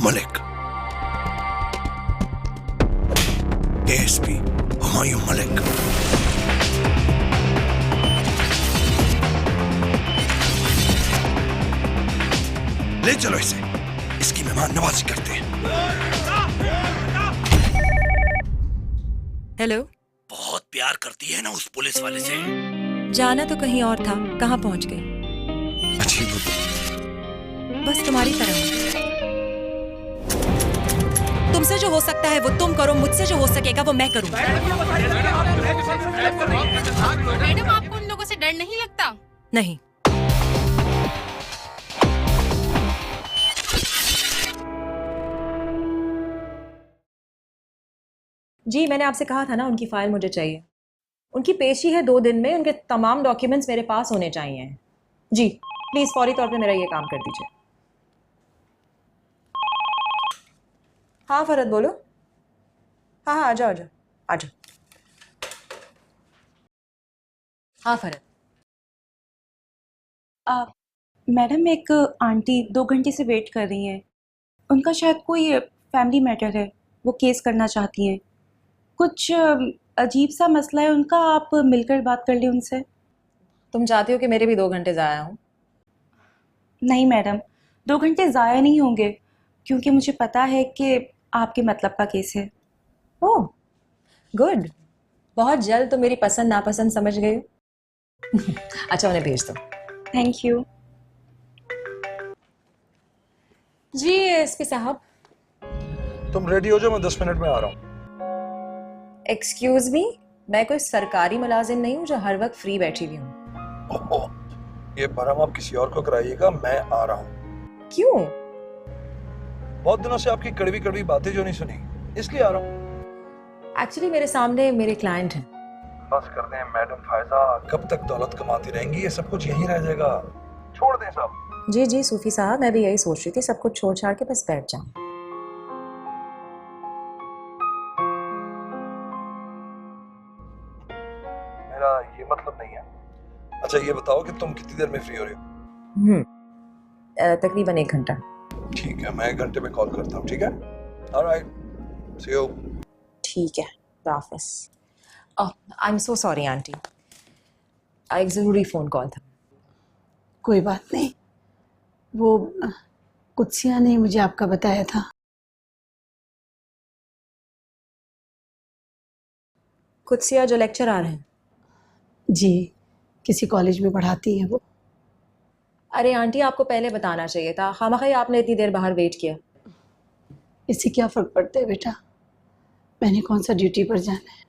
Malik, ASP Humayun Malik. ले चलो इसे, इसकी मेहमान नवाजी करते हैं। हेलो। बहुत प्यार करती है ना उस पुलिस वाले से। जाना तो कहीं और था, कहाँ पहुंच गई? अजीब, बस तुम्हारी तरह हूं। तुमसे जो हो सकता है वो तुम करो, मुझसे जो हो सकेगा वो मैं करूंगा। मैडम, आपको उन लोगों से डर नहीं लगता? नहीं। जी, मैंने आपसे कहा था ना, उनकी फाइल मुझे चाहिए। उनकी पेशी है 2 दिन में, उनके तमाम डॉक्यूमेंट्स मेरे पास होने चाहिए। जी प्लीज फौरी तौर पे मेरा ये काम कर दीजिए। हाँ फरहत बोलो। हाँ हाँ, आ जाओ आ जाओ आ जाओ। हाँ फरहत। मैडम, एक आंटी 2 घंटे से वेट कर रही हैं। उनका शायद कोई फैमिली मैटर है, वो केस करना चाहती हैं। कुछ अजीब सा मसला है उनका, आप मिलकर बात कर लें उनसे। तुम चाहती हो कि मेरे भी 2 घंटे ज़ाया हों? नहीं मैडम, 2 घंटे ज़ाया नहीं होंगे, क्योंकि मुझे पता है कि आपके मतलब का केस है। ओह गुड, बहुत जल्द तो मेरी पसंद नापसंद समझ गई हो। अच्छा, उन्हें भेज दो। Thank you. जी एसपी साहब। तुम रेडी हो जाओ, मैं 10 मिनट में आ रहा हूँ। एक्सक्यूज मी, मैं कोई सरकारी मुलाजिम नहीं हूँ जो हर वक्त फ्री बैठी हुई हूँ। ये भरम आप किसी और को कराइएगा, मैं आ रहा हूँ। क्यों? बहुत दिनों से आपकी कड़वी कड़वी बातें जो नहीं सुनी, इसलिए आ रहा हूँ। एक्चुअली मेरे सामने मेरे क्लाइंट हैं। बस कर दें मैडम फायजा, कब तक दौलत कमाती रहेंगी, ये सब कुछ यहीं रह जाएगा। छोड़ दें सब। जी जी सूफी साहब, मैं भी यही सोच रही थी, सब कुछ छोड़ छाड़ के बस बैठ जाऊं। मेरा ये मतलब नहीं है। अच्छा ये बताओ कि तुम कितनी देर में फ्री हो रही हो? तकरीबन 1 घंटा। ठीक है, मैं 1 घंटे में कॉल करता हूँ, ठीक है? Alright, see you. ठीक है, हाफिज। I am so sorry aunty, एक ज़रूरी फ़ोन कॉल था। कोई बात नहीं, वो कुत्सिया ने मुझे आपका बताया था। कुत्सिया जो लेक्चर आ रहे हैं? जी, किसी कॉलेज में पढ़ाती है वो। अरे आंटी, आपको पहले बताना चाहिए था, खामख़ा आपने इतनी देर बाहर वेट किया। इससे क्या फ़र्क पड़ता है बेटा, मैंने कौन सा ड्यूटी पर जाना है।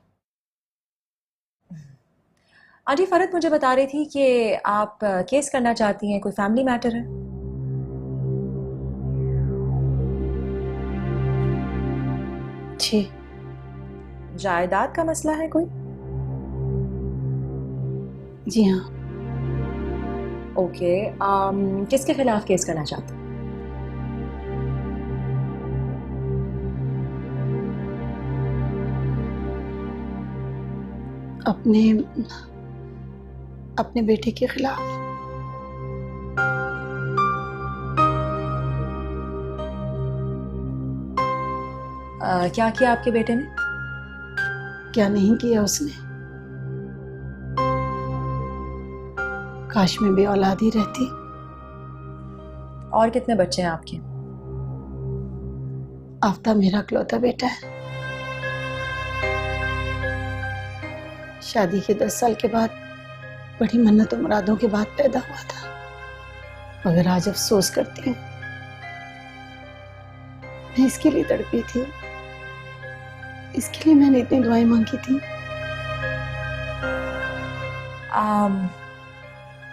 आंटी फरहत मुझे बता रही थी कि आप केस करना चाहती हैं, कोई फैमिली मैटर है? जी। जायदाद का मसला है कोई? जी हाँ। ओके, किसके खिलाफ केस करना चाहते हैं? अपने बेटे के खिलाफ। क्या किया आपके बेटे ने? क्या नहीं किया उसने, काश में भी औलाद ही रहती। और कितने बच्चे हैं आपके? आफ्ताब मेरा इकलौता बेटा है। शादी के 10 साल के बाद, बड़ी मन्नत और मुरादों के बाद पैदा हुआ था, मगर आज अफसोस करती हूँ, मैं इसके लिए तड़पी थी, इसके लिए मैंने इतनी दुआएं मांगी थी।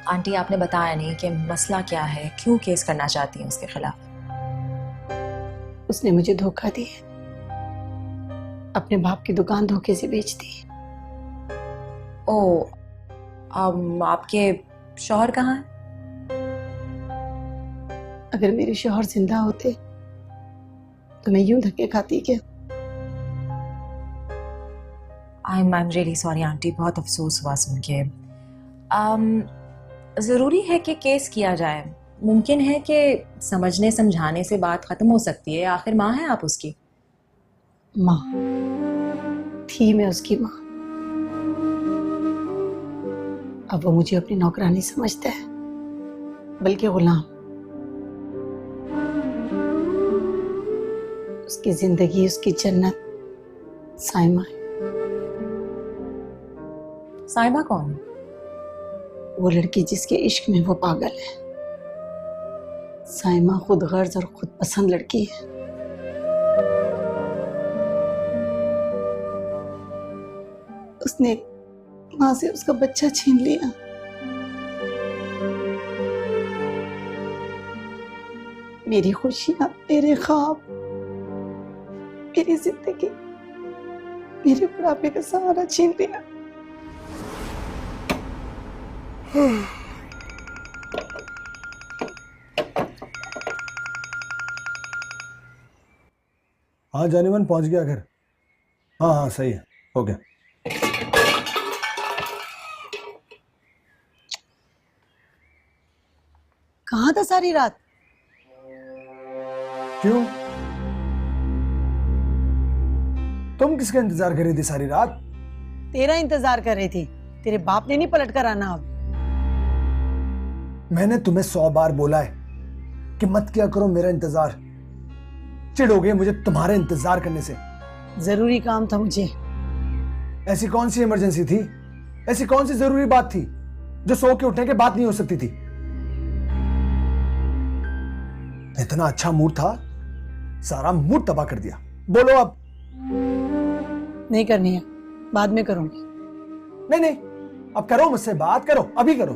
आंटी आपने बताया नहीं कि मसला क्या है, क्यों केस करना चाहती हैं उसके खिलाफ? उसने मुझे धोखा दिया, अपने बाप की दुकान धोखे से बेच दी। ओ, आपके शौहर कहाँ हैं? अगर मेरे शौहर जिंदा होते तो मैं यूं धक्के खाती क्या? I am really sorry aunty, बहुत अफसोस हुआ सुन के। ज़रूरी है कि केस किया जाए, मुमकिन है कि समझने समझाने से बात खत्म हो सकती है। आखिर माँ है आप उसकी। माँ थी मैं उसकी माँ। अब वो मुझे अपनी नौकरानी समझता है, बल्कि गुलाम। उसकी जिंदगी, उसकी जन्नत साइमा है। साइबा कौन है? वो लड़की जिसके इश्क में वो पागल है। साइमा खुद गर्ज और खुद पसंद लड़की है। उसने माँ से उसका बच्चा छीन लिया। मेरी खुशियां, मेरे ख्वाब, मेरी जिंदगी, मेरे बुढ़ापे का सहारा छीन लिया। हाँ जानिमन पहुंच गया घर। हाँ हाँ सही है, हो गया। कहाँ था सारी रात? क्यों, तुम किसका इंतजार कर रही थी सारी रात? तेरा इंतजार कर रही थी। तेरे बाप ने नहीं पलट कर आना अब। मैंने तुम्हें 100 बार बोला है कि मत किया करो मेरा इंतजार। चिढ़ोगे मुझे तुम्हारे इंतजार करने से। जरूरी काम था मुझे। ऐसी कौन सी इमरजेंसी थी, ऐसी कौन सी जरूरी बात थी जो सो के उठने के बाद नहीं हो सकती थी? इतना अच्छा मूड था, सारा मूड तबाह कर दिया। बोलो अब। नहीं करनी है, बाद में करूंगी। नहीं नहीं, अब करो मुझसे बात, करो अभी करो,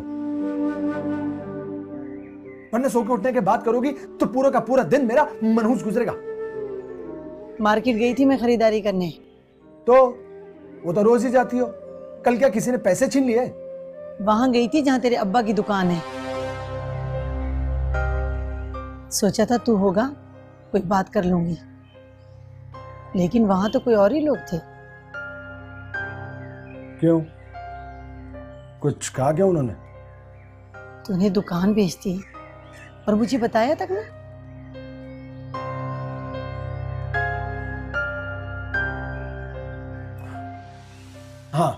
वरना सो के उठने के बाद करोगी तो पूरा का पूरा दिन मेरा मनहूस गुजरेगा। मार्केट गई थी मैं खरीदारी करने। तो वो तो रोज ही जाती हो, कल क्या किसी ने पैसे छीन लिए? वहां गई थी जहां तेरे अब्बा की दुकान है। सोचा था तू होगा, कोई बात कर लूंगी, लेकिन वहां तो कोई और ही लोग थे। क्यों, कुछ कहा क्या उन्होंने? तूने दुकान बेच दी और मुझे बताया तक ना। हाँ,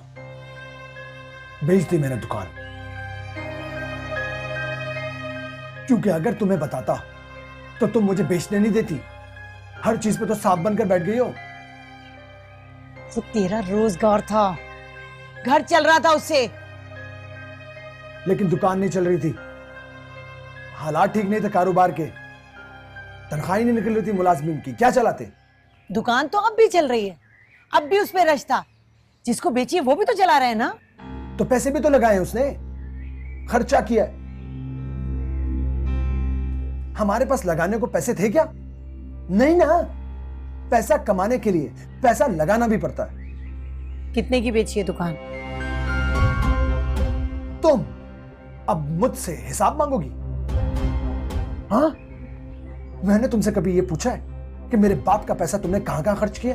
बेच दी मैंने दुकान, क्योंकि अगर तुम्हें बताता तो तुम मुझे बेचने नहीं देती। हर चीज पे तो सांप बनकर बैठ गई हो। वो तेरा रोजगार था, घर चल रहा था उससे। लेकिन दुकान नहीं चल रही थी, हालात ठीक नहीं थे कारोबार के, तनख्वाह ही नहीं निकल रही थी मुलाजमीन की। क्या चलाते? दुकान तो अब भी चल रही है, अब भी उस पे रश था। जिसको बेची है वो भी तो चला रहे हैं ना। तो पैसे भी तो लगाए उसने, खर्चा किया है। हमारे पास लगाने को पैसे थे क्या? नहीं ना। पैसा कमाने के लिए पैसा लगाना भी पड़ता है। कितने की बेची है दुकान? तुम अब मुझसे हिसाब मांगोगी? हाँ, मैंने तुमसे कभी ये पूछा है कि मेरे बाप का पैसा तुमने कहां कहां खर्च किया?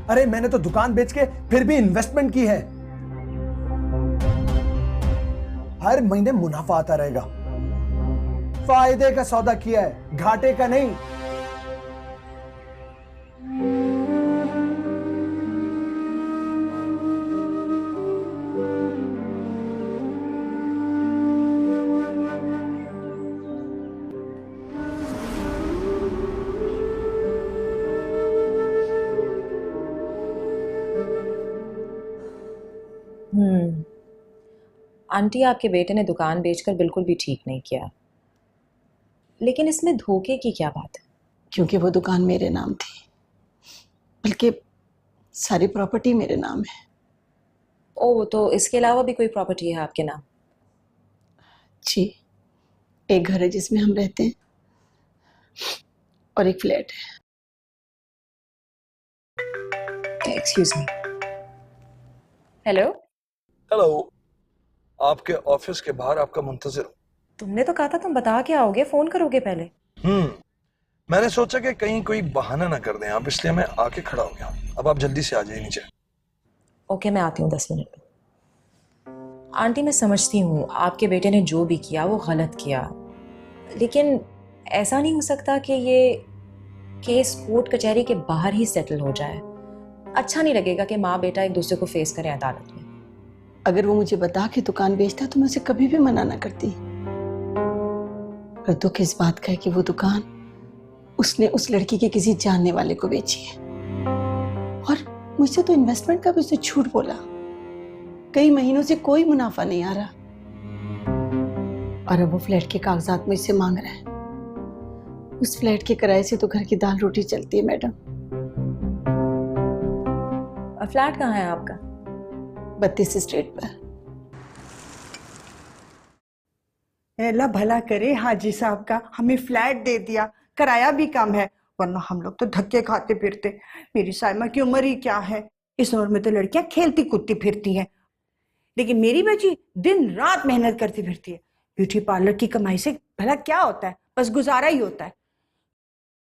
अरे मैंने तो दुकान बेच के फिर भी इन्वेस्टमेंट की है। हर महीने मुनाफा आता रहेगा। फायदे का सौदा किया है, घाटे का नहीं। आंटी, आपके बेटे ने दुकान बेचकर बिल्कुल भी ठीक नहीं किया, लेकिन इसमें धोखे की क्या बात है? क्योंकि वो दुकान मेरे नाम थी, बल्कि सारी प्रॉपर्टी मेरे नाम है। ओह, तो इसके अलावा भी कोई प्रॉपर्टी है आपके नाम? जी, एक घर है जिसमें हम रहते हैं और एक फ्लैट है। Excuse me. हेलो। हेलो, आपके ऑफिस के बाहर आपका मुंतजिर हूं। तुमने तो कहा था तुम बता के आओगे, फोन करोगे पहले। मैंने सोचा कि कहीं कोई बहाना ना कर दें आप, इसलिए मैं आके खड़ा हो गया। अब आप जल्दी से आ जाइए नीचे। ओके, मैं आती हूँ 10 मिनट में। आंटी मैं समझती हूँ आपके बेटे ने जो भी किया वो गलत किया, लेकिन ऐसा नहीं हो सकता कि ये केस कोर्ट कचहरी के बाहर ही सेटल हो जाए। अच्छा नहीं लगेगा कि माँ बेटा एक दूसरे को फेस करें अदालत में। अगर वो मुझे बता के दुकान बेचता तो मैं उसे कभी भी मना ना करती। पर दुख इस बात का है कि वो दुकान उसने उस लड़की के किसी जानने वाले को बेची है, और मुझसे तो इन्वेस्टमेंट का भी उसने झूठ बोला। कई महीनों से कोई मुनाफा नहीं आ रहा, और अब वो फ्लैट के कागजात मुझसे मांग रहा है। उस फ्लैट के किराए से तो घर की दाल रोटी चलती है मैडम। फ्लैट कहाँ है आपका? 32 स्ट्रीट पर। अल्लाह भला करे हाजी साहब का, हमें फ्लैट दे दिया, किराया भी कम है, वरना हम लोग तो धक्के खाते फिरते। मेरी साइमा की उम्र ही क्या है, इस उम्र में तो लड़कियां खेलती कूदती फिरती हैं, लेकिन मेरी बच्ची दिन रात मेहनत करती फिरती है। ब्यूटी पार्लर की कमाई से भला क्या होता है, बस गुजारा ही होता है।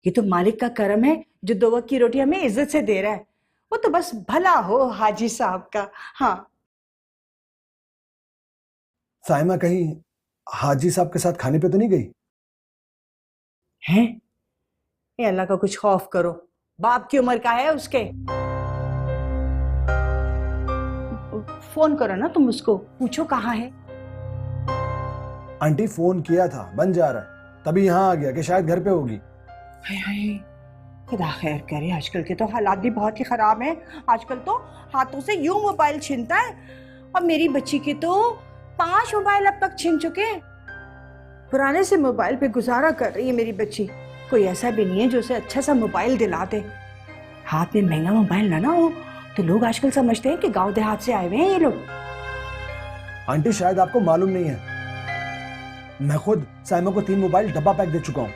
ये तो मालिक का करम है जो 2 वक्त की रोटी हमें इज्जत से दे रहा है। वो तो बस भला हो हाजी साहब का। हाँ, साइमा कहीं हाजी साहब के साथ खाने पे तो नहीं गई? हैं? ये अल्लाह का कुछ खौफ करो, बाप की उम्र का है उसके। फोन करो ना तुम उसको, पूछो कहाँ है। आंटी फोन किया था, बन जा रहा है, तभी यहाँ आ गया कि शायद घर पे होगी। हाय हाय, खुदा खैर करे, आजकल के तो हालात भी बहुत ही खराब हैं। आजकल तो हाथों से यूं मोबाइल छीनता है, और मेरी बच्ची के तो 5 मोबाइल अब तक छीन चुके हैं। पुराने से मोबाइल पे गुजारा कर रही है मेरी बच्ची। कोई ऐसा भी नहीं है जो उसे अच्छा सा मोबाइल दिला दे। हाथ में महंगा मोबाइल ना हो तो लोग आजकल समझते हैं कि गांव देहात से आए हुए हैं ये लोग। आंटी शायद आपको मालूम नहीं है, मैं खुद साइमा को 3 मोबाइल डब्बा पैक दे चुका हूँ।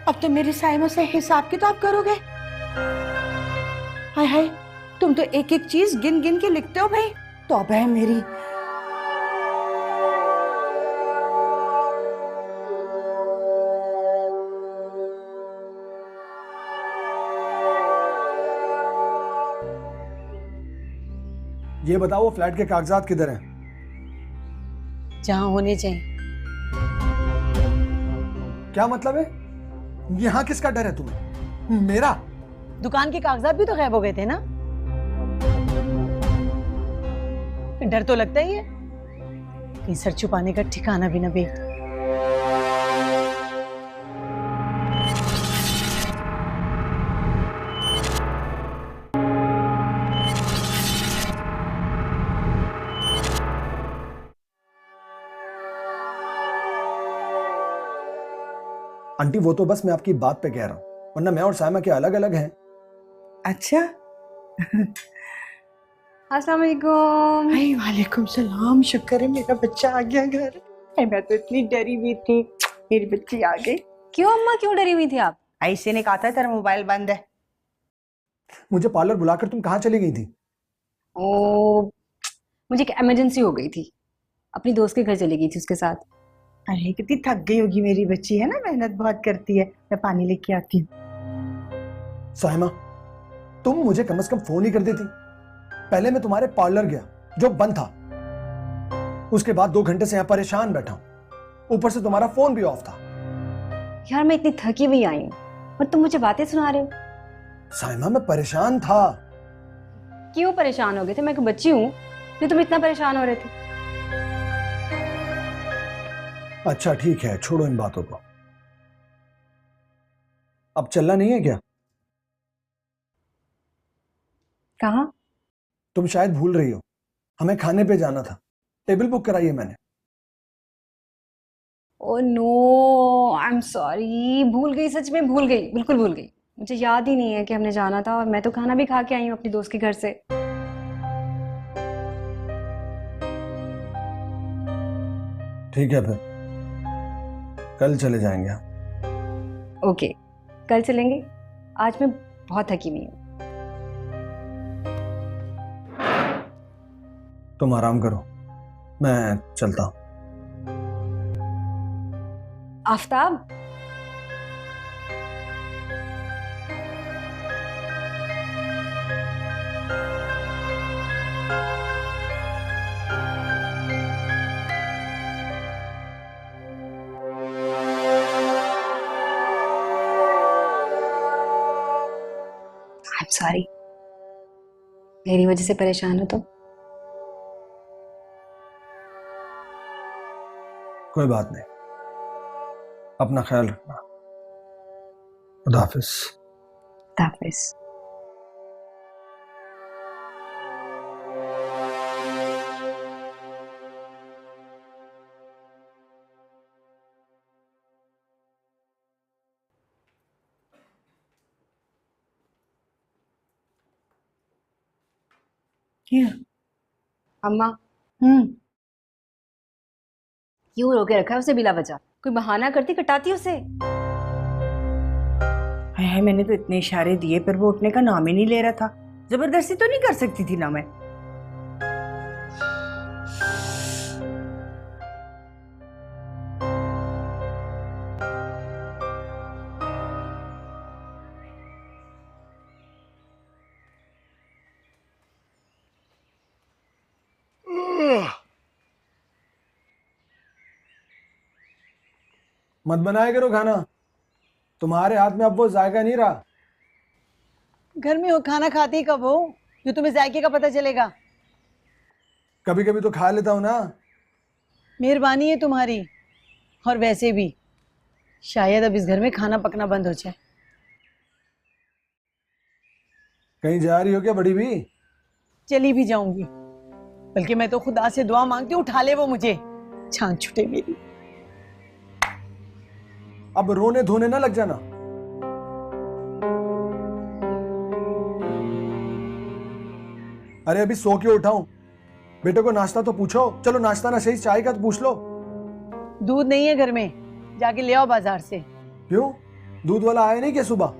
अब तो मेरे साइमा से हिसाब किताब करोगे? हाय हाय, तुम तो एक एक चीज गिन गिन के लिखते हो भाई। तौबा है मेरी। ये बताओ वो फ्लैट के कागजात किधर हैं? जहां होने चाहिए। क्या मतलब है? यहाँ किसका डर है तुम्हें? मेरा? दुकान के कागजात भी तो गायब हो गए थे ना, डर तो लगता ही है, कहीं सर छुपाने का ठिकाना भी ना बेच। आंटी वो तो बस मैं आपकी बात पे कह रहा हूँ, वरना मैं और साइमा के अलग अलग हैं। अच्छा। अस्सलाम वालेकुम। हाय वालेकुम सलाम, शुक्र है मेरा बच्चा आ गया घर। मैं तो इतनी डरी हुई थी, मेरी बच्ची आ गई। क्यों अम्मा, क्यों डरी हुई थी आप? ऐसे ने कहा था तेरा मोबाइल बंद है। मुझे पार्लर बुलाकर तुम कहाँ चली गई थी? ओ, मुझे एक इमरजेंसी हो गई थी, अपनी दोस्त के घर चली गई थी उसके साथ। अरे कितनी थक गई होगी मेरी बच्ची, है ना, मेहनत बहुत करती है। मैं पानी लेके आती हूँ। साइमा तुम मुझे कम से कम फोन ही कर देती। पहले मैं तुम्हारे पार्लर गया जो बंद था, उसके बाद 2 घंटे से यहाँ परेशान बैठा हूं, ऊपर से तुम्हारा फोन भी ऑफ था। यार मैं इतनी थकी हुई आई हूँ और तुम मुझे बातें सुना रहे हो। साइमा मैं परेशान था। क्यों परेशान हो गए थे? मैं कोई बच्ची हूँ जो तुम इतना परेशान हो रहे थे? अच्छा ठीक है, छोड़ो इन बातों को। अब चलना नहीं है क्या? कहाँ? तुम शायद भूल रही हो, हमें खाने पे जाना था, टेबल बुक कराई है मैंने। Oh no, I am sorry, भूल गई, सच में भूल गई, बिल्कुल भूल गई। मुझे याद ही नहीं है कि हमने जाना था, और मैं तो खाना भी खा के आई हूँ अपनी दोस्त के घर से। ठीक है फिर कल चले जाएंगे हम। ओके, कल चलेंगे। आज मैं बहुत थकी हुई हूँ। तुम आराम करो, मैं चलता हूं। आफताब, सॉरी, मेरी वजह से परेशान हो तो। कोई बात नहीं, अपना ख्याल रखना। खुदा हाफिज। हाफिज। क्या? अम्मा, क्यों रोके रखा है उसे बिला वजह? कोई बहाना करती, कटाती उसे। हाय हाय, मैंने तो इतने इशारे दिए पर वो उठने का नाम ही नहीं ले रहा था। जबरदस्ती तो नहीं कर सकती थी ना मैं। मत बनाया करो खाना, तुम्हारे हाथ में अब वो जायका नहीं रहा। घर में हो खाना खाती कब हो जो तुम्हें जायके का पता चलेगा? कभी कभी तो खा लेता हूं ना। मेहरबानी है तुम्हारी। और वैसे भी शायद अब इस घर में खाना पकना बंद हो जाए। कहीं जा रही हो क्या बड़ी भी? चली भी जाऊंगी, बल्कि मैं तो खुदा से दुआ मांगती हूँ उठा ले वो मुझे, जान छूटे मेरी। अब रोने धोने ना लग जाना। अरे अभी सो के उठाऊं? बेटे को नाश्ता तो पूछो। चलो नाश्ता ना सही, चाय का तो पूछ लो। दूध नहीं है घर में, जाके ले आओ बाजार से। क्यों? दूध वाला आया नहीं क्या सुबह?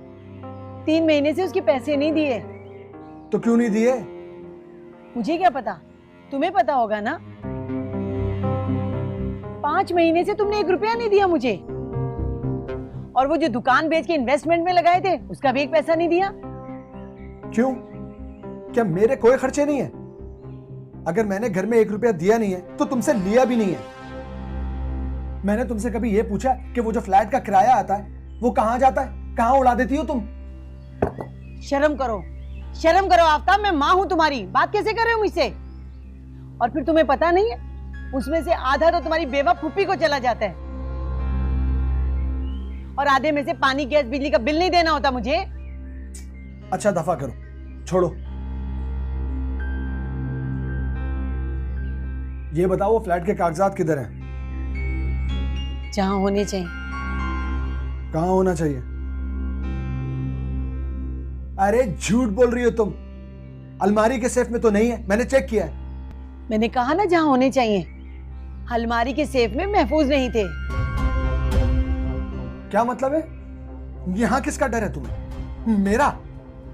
3 महीने से उसके पैसे नहीं दिए। तो क्यों नहीं दिए? मुझे क्या पता, तुम्हें पता होगा ना। 5 महीने से तुमने 1 रुपया नहीं दिया मुझे, और वो जो दुकान बेच के इन्वेस्टमेंट में लगाए थे उसका भी 1 पैसा नहीं दिया। क्यों? क्या मेरे कोई खर्चे नहीं है? अगर मैंने घर में 1 रुपया दिया नहीं है तो तुमसे लिया भी नहीं है। मैंने तुमसे कभी यह पूछा कि वो जो फ्लैट का किराया आता है वो कहां जाता है? कहां उड़ा देती हो तुम? शर्म करो, शर्म करो आफ्ताब, मैं माँ हूं तुम्हारी, बात कैसे कर रहे हो मुझसे? और फिर तुम्हें पता नहीं है उसमें से आधा तो तुम्हारी बेवा फूफी को चला जाता है, और आधे में से पानी गैस बिजली का बिल नहीं देना होता मुझे। अच्छा दफा करो, छोड़ो। ये बताओ वो फ्लैट के कागजात किधर हैं? जहां होने चाहिए। कहां होना चाहिए? अरे झूठ बोल रही हो तुम। अलमारी के सेफ में तो नहीं है, मैंने चेक किया है। मैंने कहा ना जहां होने चाहिए। अलमारी के सेफ में महफूज नहीं थे। क्या मतलब है? यहां किसका डर है तुम्हें? मेरा?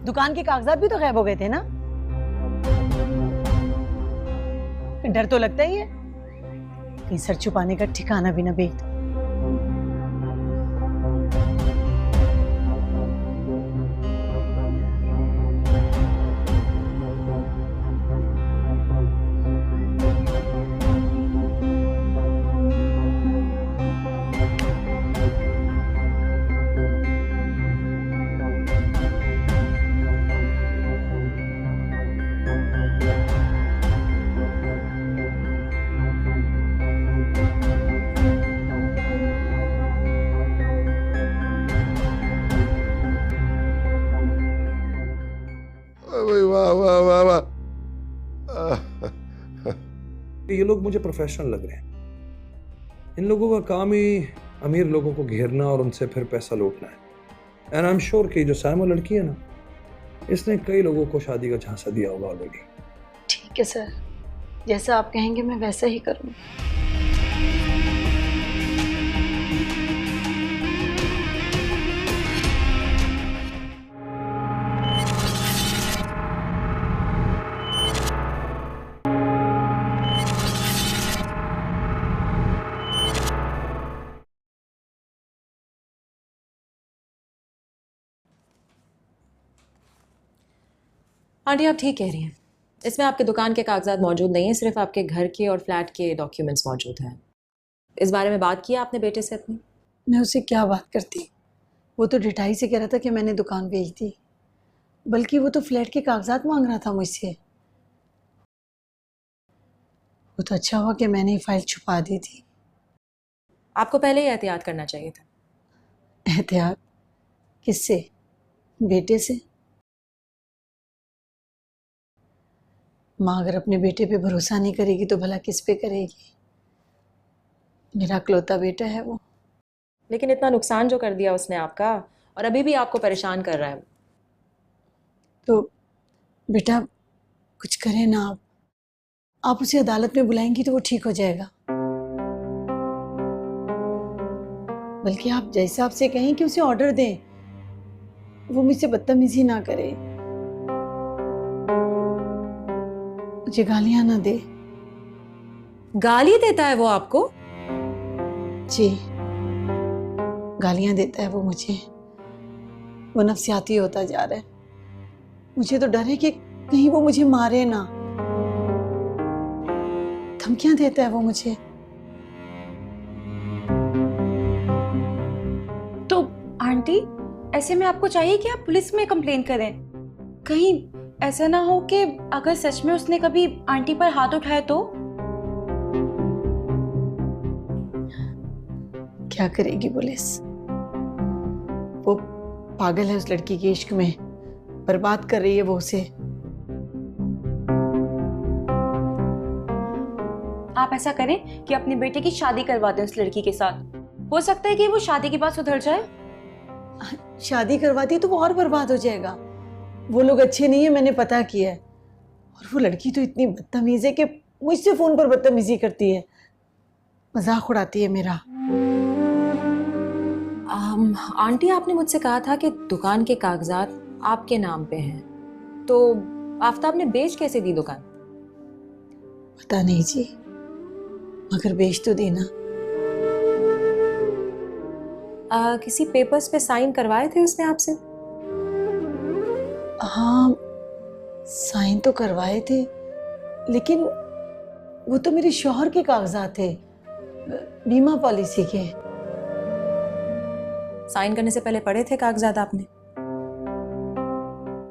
दुकान के कागजात भी तो गायब हो गए थे ना। डर तो लगता ही है, कहीं सर छुपाने का ठिकाना भी ना बेच दो। वाह वाह वाह वाह। ये लोग मुझे प्रोफेशनल लग रहे हैं। इन लोगों का काम ही अमीर लोगों को घेरना और उनसे फिर पैसा लूटना है। एंड आई एम श्योर कि जो साइमा लड़की है ना, इसने कई लोगों को शादी का झांसा दिया होगा ऑलरेडी। ठीक है सर, जैसा आप कहेंगे मैं वैसा ही करूँगी। आंटी आप ठीक कह रही हैं, इसमें आपके दुकान के कागजात मौजूद नहीं है, सिर्फ आपके घर के और फ्लैट के डॉक्यूमेंट्स मौजूद हैं। इस बारे में बात की आपने बेटे से अपनी? मैं उससे क्या बात करती, वो तो ढिठाई से कह रहा था कि मैंने दुकान बेच दी, बल्कि वो तो फ्लैट के कागजात मांग रहा था मुझसे। वो तो अच्छा हुआ कि मैंने ये फाइल छुपा दी थी। आपको पहले ही एहतियात करना चाहिए था। एहतियात किससे? बेटे से? माँ अगर अपने बेटे पे भरोसा नहीं करेगी तो भला किस पे करेगी? मेरा इकलौता बेटा है वो। लेकिन इतना नुकसान जो कर दिया उसने आपका, और अभी भी आपको परेशान कर रहा है। तो बेटा कुछ करें ना आप उसे अदालत में बुलाएंगी तो वो ठीक हो जाएगा। बल्कि आप जैसा आपसे कहें कि उसे ऑर्डर दें, वो मुझसे बदतमीजी ना करे, मुझे गालियां ना दे। गाली देता है वो आपको? जी, गालियां देता है वो मुझे। वो नफसियाती होता जा रहा है। मुझे तो डर है कि कहीं वो मुझे मारे ना। धमकियां देता है वो मुझे। तो आंटी, ऐसे में आपको चाहिए कि आप पुलिस में कंप्लेन करें। कहीं ऐसा ना हो कि अगर सच में उसने कभी आंटी पर हाथ उठाया तो? क्या करेगी पुलिस? वो पागल है उस लड़की के इश्क में, बर्बाद कर रही है वो उसे। आप ऐसा करें कि अपने बेटे की शादी करवा दें उस लड़की के साथ। हो सकता है कि वो शादी के बाद सुधर जाए। शादी करवा दी तो वो और बर्बाद हो जाएगा। वो लोग अच्छे नहीं है, मैंने पता किया है। और वो लड़की तो इतनी बदतमीज है कि मुझसे फोन पर बदतमीजी करती है, मजाक उड़ाती है मेरा। आंटी, आपने मुझसे कहा था कि दुकान के कागजात आपके नाम पे हैं, तो आफ्ताब ने बेच कैसे दी दुकान? पता नहीं जी, मगर बेच तो देना। किसी पेपर्स पे साइन करवाए थे उसने आपसे? हाँ, साइन तो करवाए थे, लेकिन वो तो मेरे शौहर के कागजात थे, बीमा पॉलिसी के। साइन करने से पहले पढ़े थे कागजात आपने?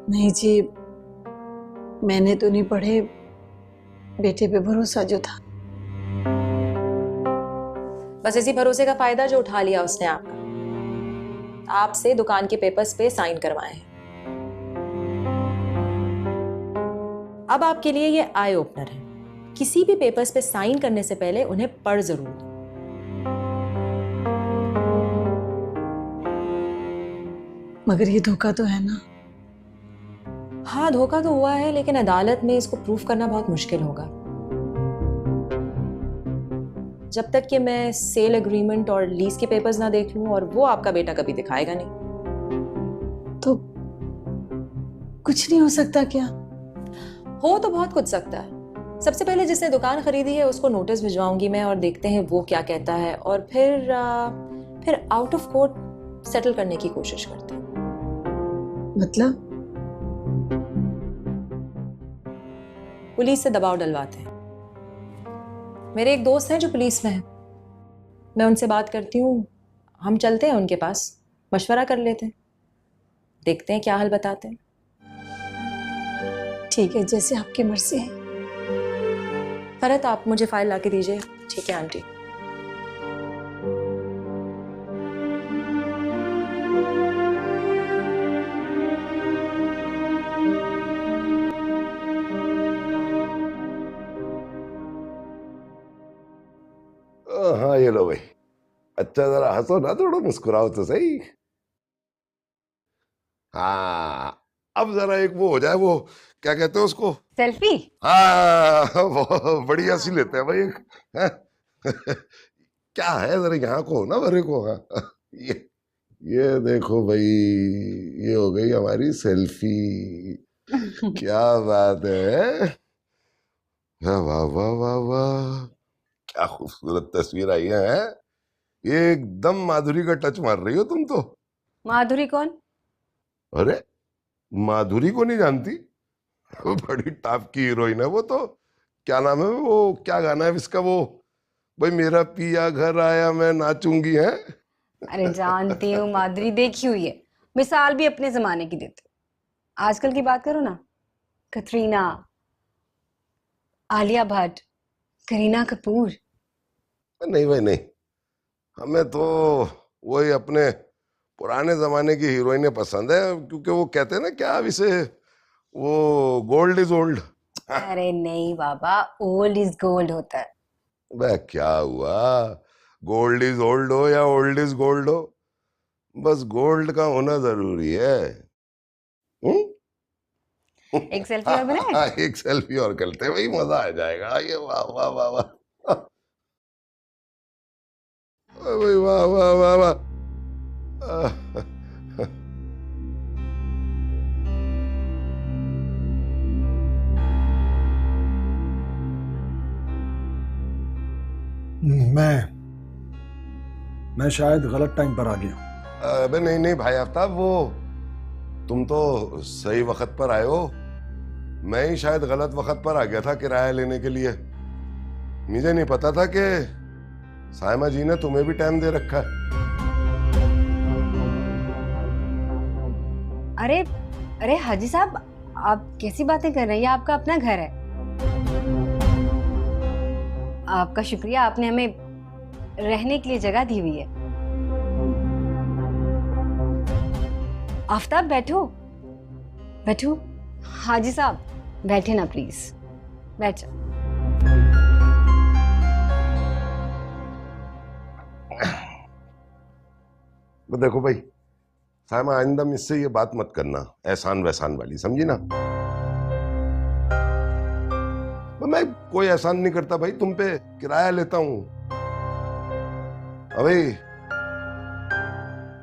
नहीं जी, मैंने तो नहीं पढ़े, बेटे पे भरोसा जो था। बस इसी भरोसे का फायदा जो उठा लिया उसने आपका, आपसे दुकान के पेपर्स पे साइन करवाए हैं। अब आपके लिए ये आई ओपनर है, किसी भी पेपर्स पे साइन करने से पहले उन्हें पढ़ जरूर दो। मगर ये धोखा तो है ना? हाँ, धोखा तो हुआ है, लेकिन अदालत में इसको प्रूफ करना बहुत मुश्किल होगा। जब तक कि मैं सेल एग्रीमेंट और लीज के पेपर्स ना देख लूं, और वो आपका बेटा कभी दिखाएगा नहीं। तो कुछ नहीं हो सकता क्या? हो तो बहुत कुछ सकता है। सबसे पहले जिसने दुकान खरीदी है उसको नोटिस भिजवाऊंगी मैं, और देखते हैं वो क्या कहता है, और फिर आउट ऑफ कोर्ट सेटल करने की कोशिश करते हैं। मतलब? पुलिस से दबाव डलवाते हैं। मेरे एक दोस्त हैं जो पुलिस में है, मैं उनसे बात करती हूँ, हम चलते हैं उनके पास, मशवरा कर लेते हैं, देखते हैं क्या हल बताते हैं। ठीक है, जैसे आपकी मर्जी है। फरत, आप मुझे फाइल ला के दीजिए। ठीक है आंटी। हाँ ये लो भाई, अच्छा जरा हंसो ना, थोड़ा मुस्कुराओ तो सही। हाँ, अब जरा एक वो हो जाए, वो क्या कहते हैं उसको, सेल्फी। हाँ वो बढ़िया सी लेते हैं भाई एक, हैं? क्या है, जरा यहाँ को ना मेरे को। हाँ ये देखो भाई, ये हो गई हमारी सेल्फी। क्या बात है, वाह वाह वाह वाह वाह, क्या खूबसूरत तस्वीर आई है। एकदम माधुरी का टच मार रही हो तुम तो। माधुरी कौन? अरे माधुरी को नहीं जानती? वो बड़ी टॉप की हीरोइन है वो तो। क्या नाम है वो, क्या गाना है इसका, वो भाई मेरा पिया घर आया मैं नाचूंगी है। अरे जानती हूँ, माधुरी देखी हुई है, मिसाल भी अपने जमाने की देते। आजकल की बात करो ना, कतरीना, आलिया भट्ट, करीना कपूर। नहीं भाई नहीं, हमें तो वही अपने पुराने जमाने की हीरोइनें पसंद है, क्योंकि वो कहते हैं ना क्या इसे, वो गोल्ड इज ओल्ड। अरे नहीं बाबा, ओल्ड इज गोल्ड होता है। वह क्या हुआ, गोल्ड इज ओल्ड हो या ओल्ड इज गोल्ड हो, बस गोल्ड का होना जरूरी है। एक सेल्फी और बनाए? एक सेल्फी और करते हैं भाई, मजा आ जाएगा। ये वाह वाह वाह वाह भाई, वाह वाह वाह वाह। मैं शायद गलत टाइम पर आ गया। अबे नहीं नहीं भाई आफ्ताब, वो तुम तो सही वक्त पर आए हो, मैं ही शायद गलत वक्त पर आ गया था किराया लेने के लिए। मुझे नहीं पता था कि साइमा जी ने तुम्हें भी टाइम दे रखा है। अरे अरे हाजी साहब, आप कैसी बातें कर रहे हैं? ये आपका अपना घर है। आपका शुक्रिया, आपने हमें रहने के लिए जगह दी हुई है। आफ्ताब बैठो बैठो। हाजी साहब बैठे ना प्लीज, बैठ जाओ। देखो भाई साइमा, आइंदा मुझसे ये बात मत करना एहसान वहसान वाली, समझी ना। मैं कोई एहसान नहीं करता भाई, तुम पे किराया लेता हूं। अबे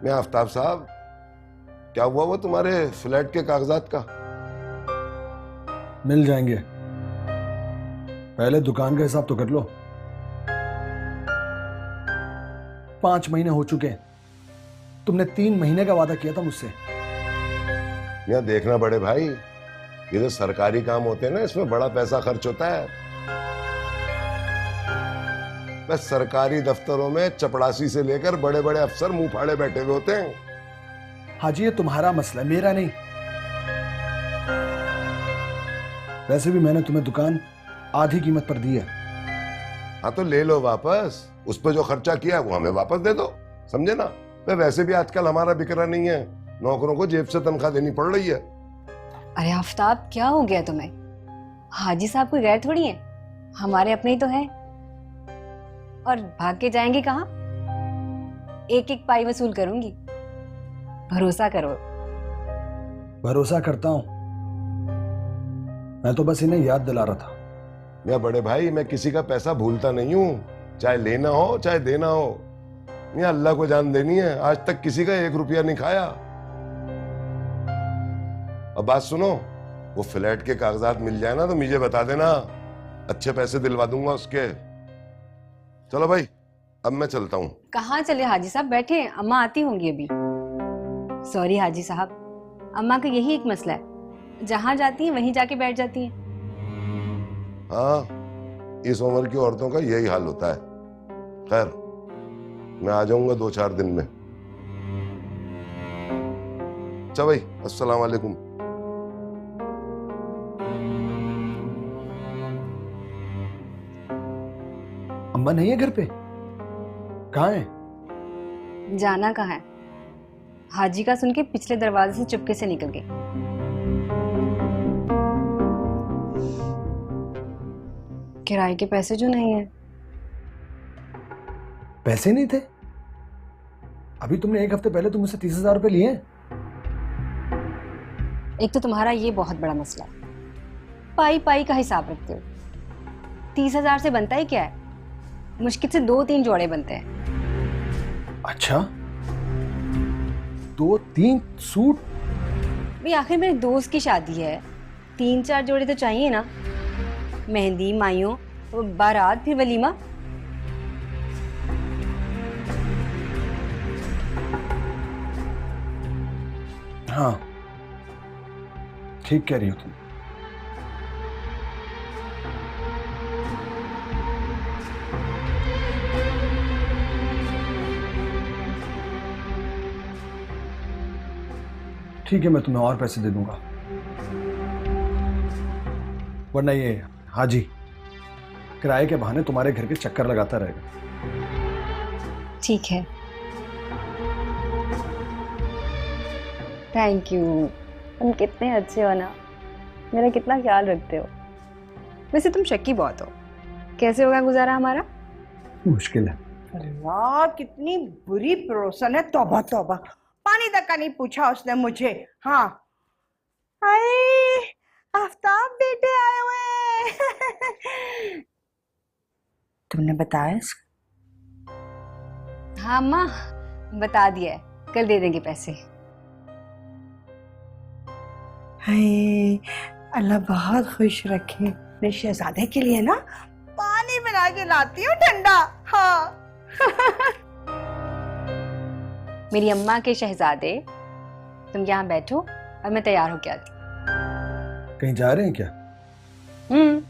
मैं आफ्ताब साहब, क्या हुआ वो तुम्हारे फ्लैट के कागजात का? मिल जाएंगे, पहले दुकान का हिसाब तो कर लो। 5 महीने हो चुके हैं, तुमने 3 महीने का वादा किया था मुझसे। यहाँ देखना बड़े भाई, ये जो सरकारी काम होते हैं ना, इसमें बड़ा पैसा खर्च होता है। बस सरकारी दफ्तरों में चपड़ासी से लेकर बड़े बड़े अफसर मुंह फाड़े बैठे हुए होते हैं। हाजी ये तुम्हारा मसला है, मेरा नहीं। वैसे भी मैंने तुम्हें दुकान आधी कीमत पर दी है। हाँ तो ले लो वापस, उस पर जो खर्चा किया वो हमें वापस दे दो, समझे ना। वैसे भी आजकल हमारा बिकरा नहीं है, नौकरों को जेब से तनख्वाह देनी पड़ रही है। अरे आफ्ताब, क्या हो गया तुम्हें? हाजी साहब कोई गैर थोड़ी है, हमारे अपने ही तो है। और भाग के जाएंगे कहाँ? एक एक पाई वसूल करूंगी, भरोसा करो। भरोसा करता हूं, मैं तो बस इन्हें याद दिला रहा था। मैं बड़े भाई, मैं किसी का पैसा भूलता नहीं हूं, चाहे लेना हो चाहे देना हो। मैं अल्लाह को जान देनी है, आज तक किसी का 1 रुपया नहीं खाया। अब बात सुनो, वो फ्लैट के कागजात मिल जाए ना तो मुझे बता देना, अच्छे पैसे दिलवा दूंगा उसके। चलो भाई, अब मैं चलता हूँ। कहाँ चले हाजी साहब? बैठे, अम्मा आती होंगी अभी। सॉरी हाजी साहब, अम्मा का यही एक मसला है, जहाँ जाती हैं वहीं जाके बैठ जाती हैं। हाँ, इस उम्र की औरतों का यही हाल होता है। खैर, मैं आ जाऊंगा 2-4 दिन में। अच्छा भाई, अस्सलाम वालेकुम। अम्मा नहीं है घर पे? कहाँ है? जाना कहाँ है? हाजी का सुन के पिछले दरवाजे से चुपके से निकल गई। किराए के पैसे जो नहीं है। पैसे नहीं थे? अभी तुमने 1 हफ्ते पहले तुम मुझसे 30,000 रुपए लिए हैं। एक तो तुम्हारा ये बहुत बड़ा मसला है, पाई पाई का हिसाब रखते हो। 30,000 से बनता ही क्या है? मुश्किल से 2-3 जोड़े बनते हैं। अच्छा, 2-3 सूट? भाई आखिर मेरे दोस्त की शादी है, 3-4 जोड़े तो चाहिए ना। मेहंदी, माइयों, बारात, फिर वलीमा। हाँ, ठीक कह रही हो तुम। ठीक है, मैं तुम्हें और पैसे दे दूंगा। वरना ये हाजी किराए के बहाने तुम्हारे घर के चक्कर लगाता रहेगा। ठीक है, थैंक यू। तुम कितने अच्छे हो ना, मेरा कितना ख्याल रखते हो। वैसे तुम शक्की बहुत हो। कैसे होगा गुजारा हमारा? मुश्किल है। अरे वाह, कितनी बुरी पड़ोसन है। तौबा तौबा, पानी तक का नहीं पूछा उसने मुझे। हाँ, हाय आफ्ताब बेटे आए हुए हैं। तुमने बताया इसको? हाँ अम्मा, बता दिया है, कल दे देंगे पैसे। हाय, अल्लाह बहुत खुश रखे। मेरे शहजादे के लिए ना पानी बना के लाती हूँ ठंडा। हाँ। मेरी अम्मा के शहजादे, तुम यहाँ बैठो और मैं तैयार होके आती कहीं जा रहे हैं क्या? हूँ।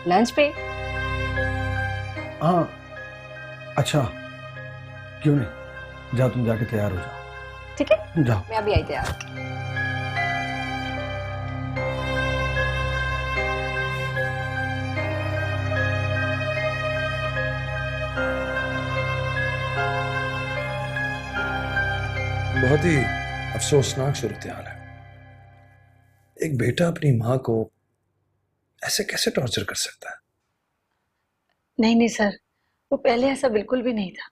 लंच पे। हाँ, अच्छा, क्यों नहीं, जाओ तुम जाके तैयार हो जाओ। ठीक है, जाओ। मैं अभी आई तैयार होके। बहुत ही अफसोसनाक सूरत हाल है। एक बेटा अपनी माँ को ऐसे कैसे टॉर्चर कर सकता है? नहीं नहीं सर, वो पहले ऐसा बिल्कुल भी नहीं था।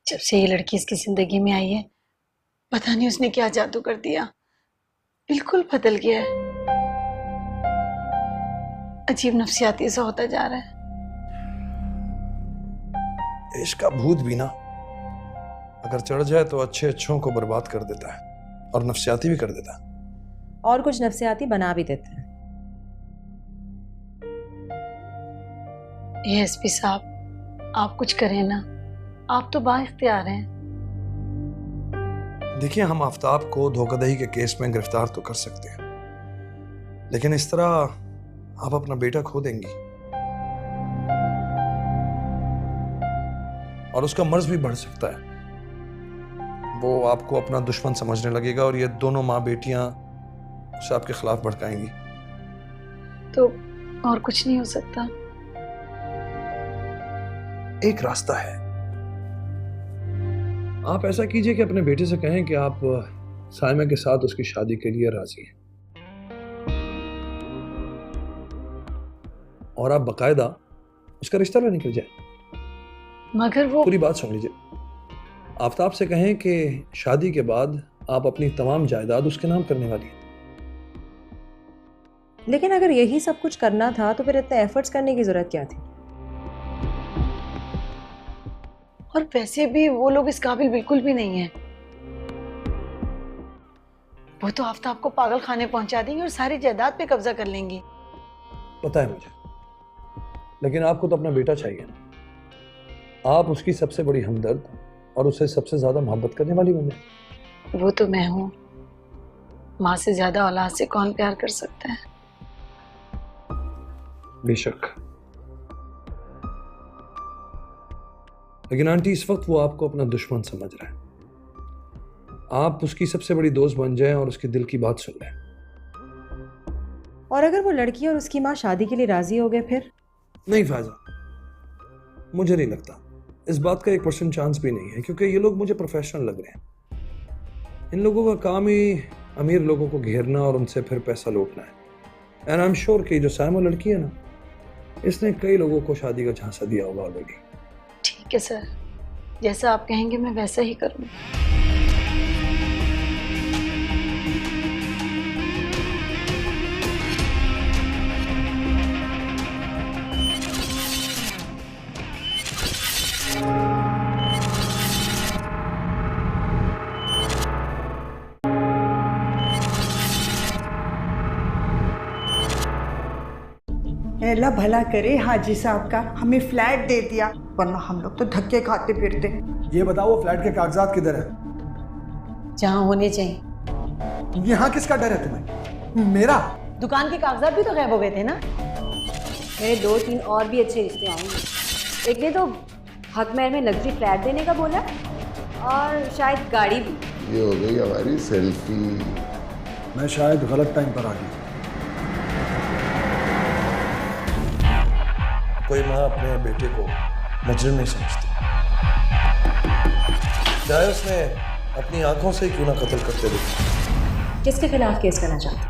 जब से ये लड़की इसकी जिंदगी में आई है, पता नहीं उसने क्या जादू कर दिया, बिल्कुल बदल गया है। अजीब नफसियाती सा होता जा रहा है। इश्क का भूत भी ना अगर चढ़ जाए तो अच्छे अच्छों को बर्बाद कर देता है और नफसियाती भी कर देता है। और कुछ नफसियाती बना भी देते हैं। ये एसपी साहब, आप कुछ करें ना, आप तो बाइख्तियार हैं। देखिए, हम आफ्ताब को धोखाधड़ी के केस में गिरफ्तार तो कर सकते हैं, लेकिन इस तरह आप अपना बेटा खो देंगी और उसका मर्ज भी बढ़ सकता है। वो आपको अपना दुश्मन समझने लगेगा और ये दोनों माँ बेटियां उसे आपके खिलाफ भड़काएंगी। तो और कुछ नहीं हो सकता? एक रास्ता है। आप ऐसा कीजिए कि अपने बेटे से कहें कि आप साइमा के साथ उसकी शादी के लिए राजी हैं और आप बकायदा उसका रिश्ता लेने के लिए जाए। मगर वो पूरी बात सुन लीजिए। आफ्ताब से कहें कि शादी के बाद आप अपनी तमाम जायदाद उसके नाम करने वाली हैं। लेकिन अगर यही सब कुछ करना था तो फिर इतने एफर्ट्स करने की जरूरत क्या थी? और वैसे भी वो लोग इस काबिल बिल्कुल भी नहीं है। वो तो आफ्ताब को पागल खाने पहुंचा देंगे और सारी जायदाद पे कब्जा कर लेंगे। पता है मुझे, लेकिन आपको तो अपना बेटा चाहिए ना। आप उसकी सबसे बड़ी हमदर्द और उसे सबसे ज्यादा मोहब्बत करने वाली बंदे। वो तो मैं हूँ। माँ से ज्यादा औलाद से कौन प्यार कर सकता है? बेशक, लेकिन आंटी इस वक्त वो आपको अपना दुश्मन समझ रहा है। आप उसकी सबसे बड़ी दोस्त बन जाएं और उसके दिल की बात सुन लें। और अगर वो लड़की और उसकी माँ शादी के लिए राजी हो गए फिर? नहीं फायजा, मुझे नहीं लगता। इस बात का 1% चांस भी नहीं है, क्योंकि ये लोग मुझे प्रोफेशनल लग रहे हैं। इन लोगों का काम ही अमीर लोगों को घेरना और उनसे फिर पैसा लूटना है। एंड आई एम श्योर कि जो साइमा लड़की है ना, इसने कई लोगों को शादी का झांसा दिया होगा ऑलरेडी। ठीक है सर, जैसा आप कहेंगे मैं वैसा ही करूँगी। अल्लाह भला करे हाजी साहब का, हमें फ्लैट दे दिया, वरना हम लोग तो धक्के खाते फिरते। ये बताओ, वो फ्लैट के कागजात किधर है? जहाँ होने चाहिए। यहाँ किसका डर है तुम्हें? मेरा? दुकान के कागजात भी तो गायब हो गए थे ना। मेरे 2-3 और भी अच्छे रिश्ते आएंगे। एक ने तो हक महल में लग्जरी फ्लैट देने का बोला और शायद गाड़ी भी। ये हो गई हमारी सेल्फी। मैं शायद गलत टाइम पर आ गई। कोई माँ अपने बेटे को मुजरिम नहीं समझती। चाहे उसने अपनी आंखों से क्यों ना कत्ल करते देखा। किसके खिलाफ केस करना चाहते?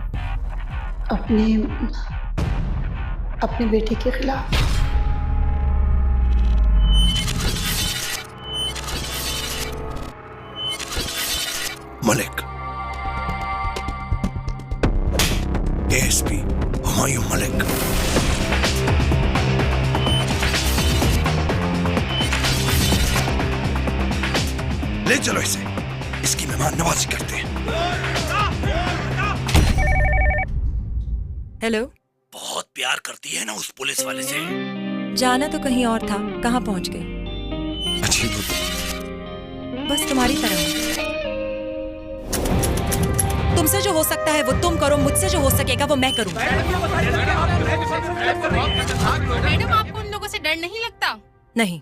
अपने बेटे के खिलाफ। मलिक, एएसपी हुमायूं मलिक। ले चलो इसे, इसकी मेहमान नवाजी करते हैं। हेलो। बहुत प्यार करती है ना उस पुलिस वाले से। जाना तो कहीं और था, कहाँ पहुंच गई? अजीब, बस तुम्हारी तरह। तुमसे जो हो सकता है वो तुम करो, मुझसे जो हो सकेगा वो मैं करूँ। मैडम आपको उन लोगों से डर नहीं लगता? नहीं।